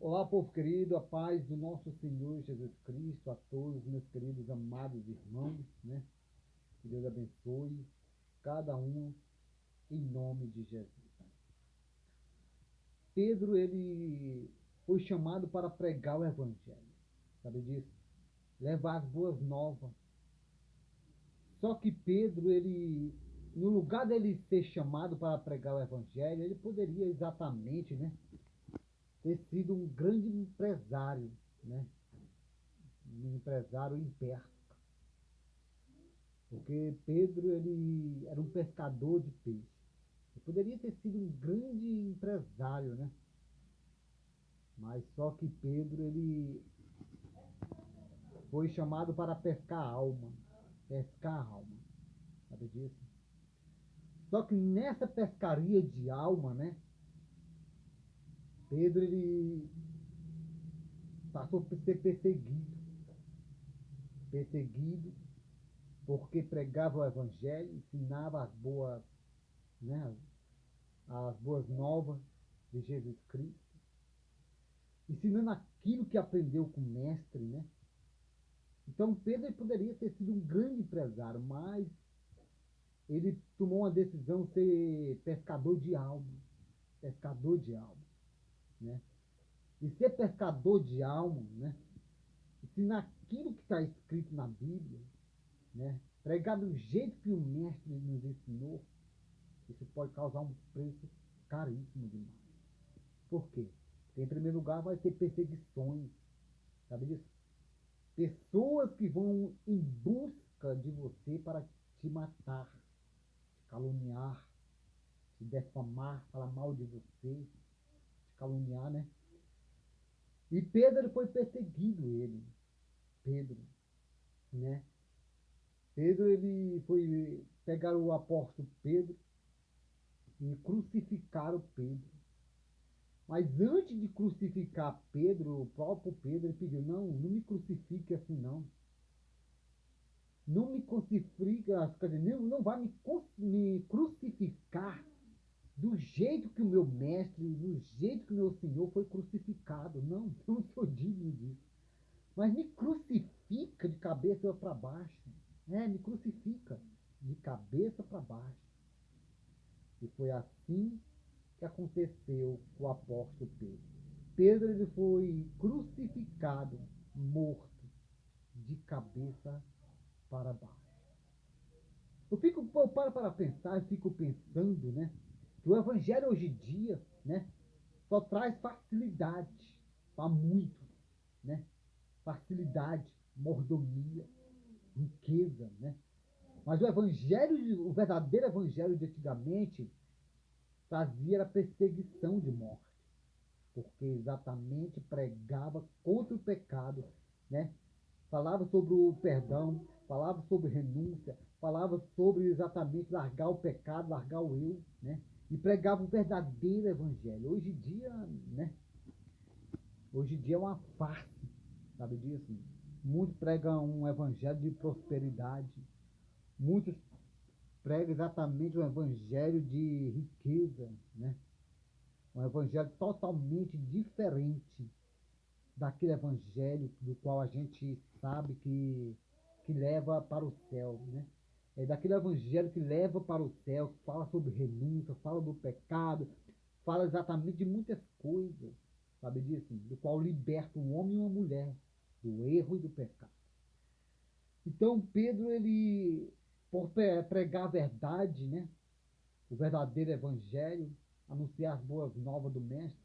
Olá, povo querido, a paz do nosso Senhor Jesus Cristo a todos, meus queridos amados irmãos, né? Que Deus abençoe cada um em nome de Jesus. Pedro, ele foi chamado para pregar o evangelho, sabe disso? Levar as boas novas. Só que Pedro, ele, no lugar dele ser chamado para pregar o evangelho, ele poderia exatamente, né, ter sido um grande empresário, né? Um empresário imperso. Porque Pedro ele era um pescador de peixe. Ele poderia ter sido um grande empresário, né? Mas só que Pedro ele foi chamado para pescar a alma, pescar a alma, sabe disso? Só que nessa pescaria de alma, né? Pedro ele passou por ser perseguido porque pregava o evangelho, ensinava as boas, né? As boas novas de Jesus Cristo, ensinando aquilo que aprendeu com o mestre, né? Então Pedro poderia ter sido um grande empresário, mas ele tomou uma decisão de ser pescador de alma, né? E ser pescador de alma, né? Ensinar aquilo que está escrito na Bíblia, né? Pregar do jeito que o mestre nos ensinou, isso pode causar um preço caríssimo demais. Por quê? Porque, em primeiro lugar, vai ter perseguições, sabe disso? Pessoas que vão em busca de você para te matar, te caluniar, te defamar, falar mal de você, te caluniar, né? E Pedro ele foi perseguido, Pedro, né? Pedro ele foi pegar o apóstolo Pedro e crucificaram Pedro. Mas antes de crucificar Pedro, o próprio Pedro ele pediu: não me crucifique assim não. Não me crucifica, quer dizer, não vai me crucificar do jeito que o meu mestre, do jeito que o meu Senhor foi crucificado. Não sou digno disso. Mas me crucifica de cabeça para baixo. Me crucifica de cabeça para baixo. E foi assim que aconteceu com o apóstolo Pedro. Pedro ele foi crucificado, morto, de cabeça para baixo. Eu paro para pensar, eu fico pensando, né? Que o evangelho hoje em dia, né? Só traz facilidade para muitos, né? Facilidade, mordomia, riqueza, né? Mas o evangelho, o verdadeiro evangelho de antigamente, trazia a perseguição de morte, porque exatamente pregava contra o pecado, né? Falava sobre o perdão, falava sobre renúncia, falava sobre exatamente largar o pecado, largar o eu, né? E pregava o verdadeiro evangelho. Hoje em dia, né? Hoje em dia é uma farsa, sabe disso? Muitos pregam um evangelho de prosperidade, muitos pregam exatamente um evangelho de riqueza, né? Um evangelho totalmente diferente daquele evangelho do qual a gente sabe que leva para o céu, né? É daquele evangelho que leva para o céu, que fala sobre renúncia, fala do pecado, fala exatamente de muitas coisas, sabe disso? Do qual liberta um homem e uma mulher do erro e do pecado. Então Pedro, ele, por pregar a verdade, né? O verdadeiro evangelho, anunciar as boas novas do mestre,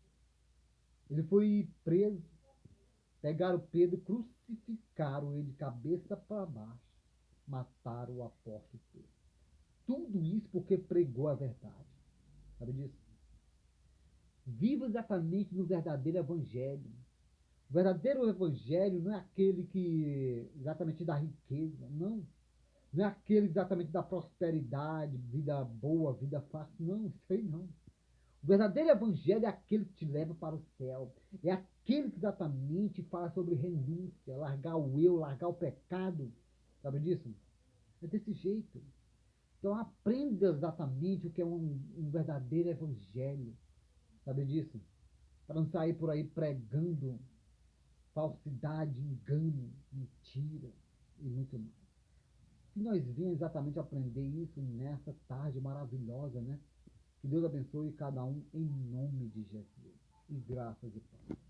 ele foi preso. Pegaram Pedro, crucificaram ele de cabeça para baixo, mataram o apóstolo Pedro. Tudo isso porque pregou a verdade. Sabe disso? Viva exatamente no verdadeiro evangelho. O verdadeiro evangelho não é aquele que exatamente dá riqueza, não. Não é aquele exatamente da prosperidade, vida boa, vida fácil, não, isso aí não. O verdadeiro evangelho é aquele que te leva para o céu. É aquele que exatamente fala sobre renúncia, largar o eu, largar o pecado. Sabe disso? É desse jeito. Então aprenda exatamente o que é um verdadeiro evangelho. Sabe disso? para não sair por aí pregando falsidade, engano, mentira e muito mais. Que nós venhamos exatamente aprender isso nessa tarde maravilhosa, né? Que Deus abençoe cada um em nome de Jesus. E graças e paz.